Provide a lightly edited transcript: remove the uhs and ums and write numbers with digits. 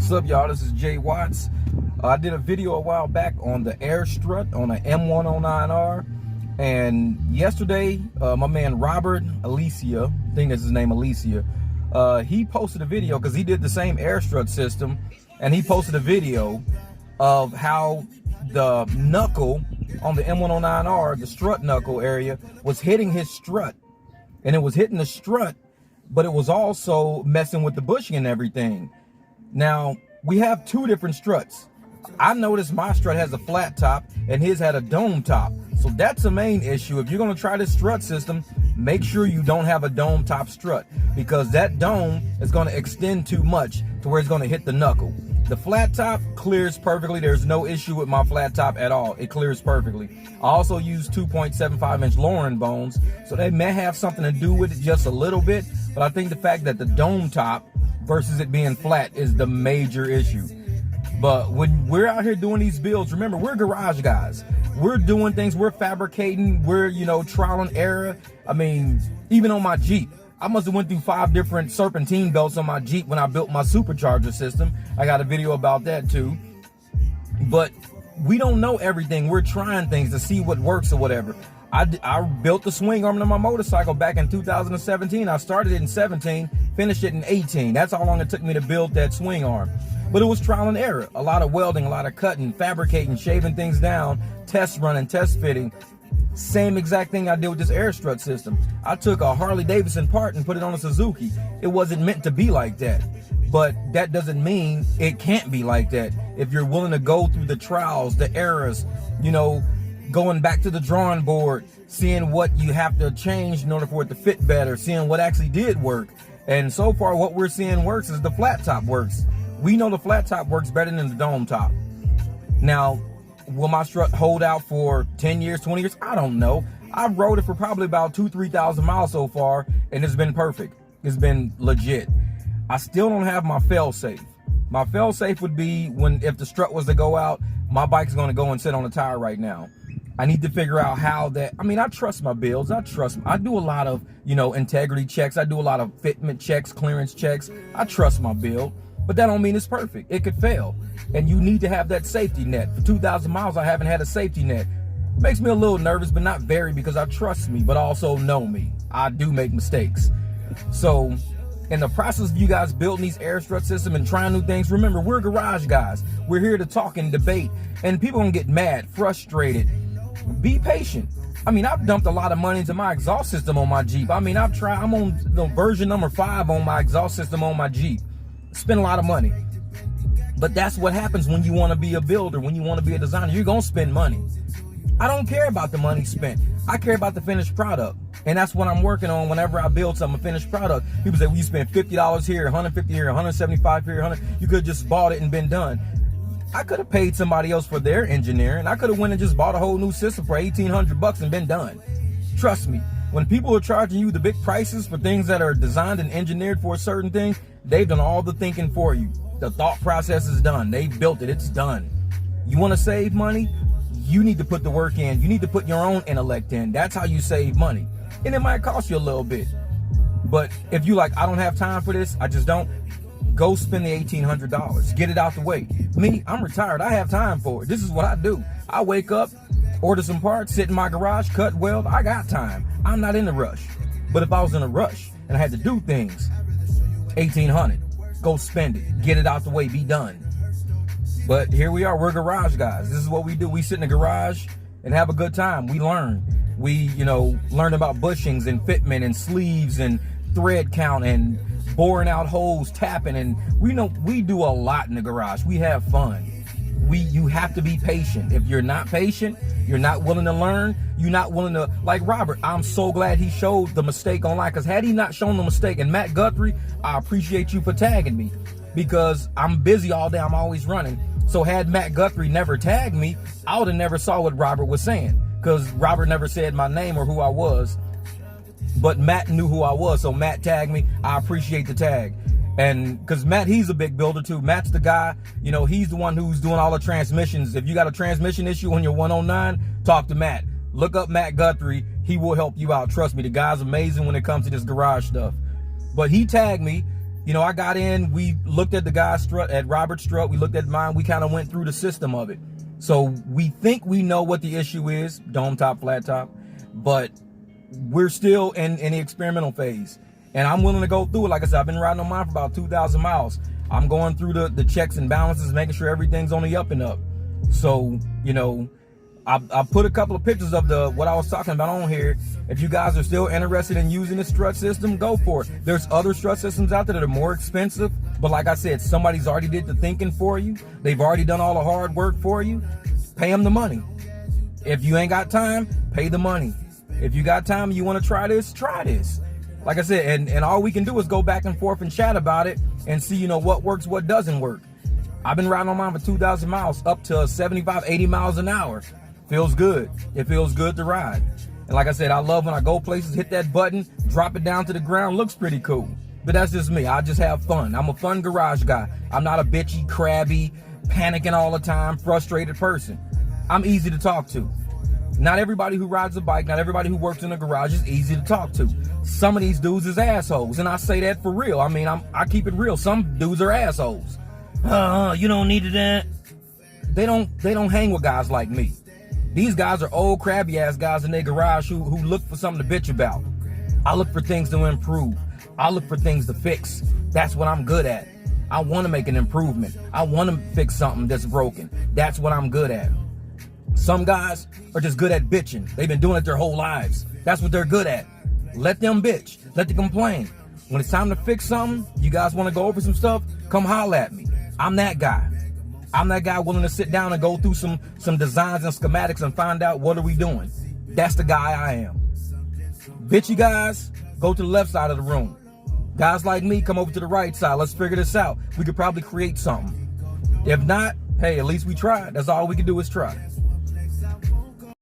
What's up, y'all? This is Jay Watts. I did a video a while back on the air strut on a M109R, and yesterday my man Robert Alicia, I think that's his name, Alicia, he posted a video because he did the same air strut system, and he posted a video of how the knuckle on the M109R, the strut knuckle area, was hitting his strut, and it was hitting the strut, but it was also messing with the bushing and everything. Now, we have two different struts. I noticed my strut has a flat top and his had a dome top. So that's the main issue. If you're gonna try this strut system, make sure you don't have a dome top strut, because that dome is gonna extend too much to where it's gonna hit the knuckle. The flat top clears perfectly. There's no issue with my flat top at all. It clears perfectly. I also use 2.75-inch lowering bones, so they may have something to do with it just a little bit, but I think the fact that the dome top versus it being flat is the major issue. But when we're out here doing these builds, remember, we're garage guys. We're doing things, we're fabricating, we're, trial and error. I mean, even on my Jeep, I must have went through 5 different serpentine belts on my Jeep when I built my supercharger system. I got a video about that too. But we don't know everything. We're trying things to see what works or whatever. I built the swing arm on my motorcycle back in 2017. I started it in 17, finished it in 18. That's how long it took me to build that swing arm. But it was trial and error. A lot of welding, a lot of cutting, fabricating, shaving things down, test running, test fitting. Same exact thing I did with this air strut system. I took a Harley Davidson part and put it on a Suzuki. It wasn't meant to be like that. But that doesn't mean it can't be like that. If you're willing to go through the trials, the errors, going back to the drawing board, seeing what you have to change in order for it to fit better, seeing what actually did work. And so far what we're seeing works is the flat top works. We know the flat top works better than the dome top. Now, will my strut hold out for 10 years, 20 years? I don't know. I've rode it for probably about 2,000-3,000 miles so far, and it's been perfect. It's been legit. I still don't have my fail-safe. My fail-safe would be if the strut was to go out, my bike's gonna go and sit on the tire right now. I need to figure out how that, I trust my builds. I do a lot of, integrity checks. I do a lot of fitment checks, clearance checks. I trust my build, but that don't mean it's perfect. It could fail. And you need to have that safety net. For 2,000 miles, I haven't had a safety net. It makes me a little nervous, but not very, because I trust me, but also know me. I do make mistakes. So in the process of you guys building these air strut system and trying new things, remember, we're garage guys. We're here to talk and debate, and people gonna get mad, frustrated. Be patient. I've dumped a lot of money into my exhaust system on my Jeep. I'm on version number 5 on my exhaust system on my Jeep. Spend a lot of money. But that's what happens when you want to be a builder, when you want to be a designer. You're going to spend money. I don't care about the money spent. I care about the finished product. And that's what I'm working on whenever I build something, a finished product. People say, well, you spent $50 here, $150 here, $175 here, $100. You could have just bought it and been done. I could have paid somebody else for their engineering. I could have went and just bought a whole new system for $1,800 and been done. Trust me, when people are charging you the big prices for things that are designed and engineered for a certain thing, they've done all the thinking for you. The thought process is done. They've built it. It's done. You want to save money? You need to put the work in. You need to put your own intellect in. That's how you save money. And it might cost you a little bit. But if you I don't have time for this, I just don't, go spend the $1,800. Get it out the way. Me, I'm retired. I have time for it. This is what I do. I wake up, order some parts, sit in my garage, cut, weld. I got time. I'm not in a rush. But if I was in a rush and I had to do things, $1,800. Go spend it. Get it out the way. Be done. But here we are. We're garage guys. This is what we do. We sit in the garage and have a good time. We learn. We, learn about bushings and fitment and sleeves and thread count and boring out holes, tapping, and we do a lot in the garage. We have fun. You have to be patient. If you're not patient, you're not willing to learn, you're not willing to, like Robert, I'm so glad he showed the mistake online, because had he not shown the mistake, and Matt Guthrie, I appreciate you for tagging me, because I'm busy all day, I'm always running. So had Matt Guthrie never tagged me, I would have never saw what Robert was saying, because Robert never said my name or who I was. But Matt knew who I was, so Matt tagged me. I appreciate the tag. And because Matt, he's a big builder too. Matt's the guy, he's the one who's doing all the transmissions. If you got a transmission issue on your 109, talk to Matt. Look up Matt Guthrie. He will help you out. Trust me, the guy's amazing when it comes to this garage stuff. But he tagged me, You know, I got in, we looked at the guy's strut, at Robert's strut, we looked at mine, we kind of went through the system of it. So we think we know what the issue is, dome top, flat top, but we're still in the experimental phase. And I'm willing to go through it. Like I said, I've been riding on mine for about 2,000 miles. I'm going through the checks and balances, making sure everything's on the up and up. So, you know, I put a couple of pictures of what I was talking about on here. If you guys are still interested in using the strut system, go for it. There's other strut systems out there that are more expensive, but like I said, somebody's already did the thinking for you. They've already done all the hard work for you. Pay them the money. If you ain't got time, pay the money. If you got time and you want to try this, try this. Like I said, and all we can do is go back and forth and chat about it and see, you know, what works, what doesn't work. I've been riding on mine for 2,000 miles, up to 75, 80 miles an hour. Feels good. It feels good to ride. And like I said, I love when I go places, hit that button, drop it down to the ground, looks pretty cool. But that's just me. I just have fun. I'm a fun garage guy. I'm not a bitchy, crabby, panicking all the time, frustrated person. I'm easy to talk to. Not everybody who rides a bike, not everybody who works in a garage is easy to talk to. Some of these dudes is assholes, and I say that for real. I mean, I keep it real. Some dudes are assholes. You don't need that. They don't hang with guys like me. These guys are old crabby ass guys in their garage who look for something to bitch about. I look for things to improve. I look for things to fix. That's what I'm good at. I want to make an improvement. I want to fix something that's broken. That's what I'm good at. Some guys are just good at bitching. They've been doing it their whole lives. That's what they're good at. Let them bitch. Let them complain. When it's time to fix something, you guys want to go over some stuff, come holler at me. I'm that guy. I'm that guy willing to sit down and go through some designs and schematics and find out what are we doing. That's the guy I am. Bitchy guys, go to the left side of the room. Guys like me, come over to the right side. Let's figure this out. We could probably create something. If not, hey, at least we tried. That's all we can do is try.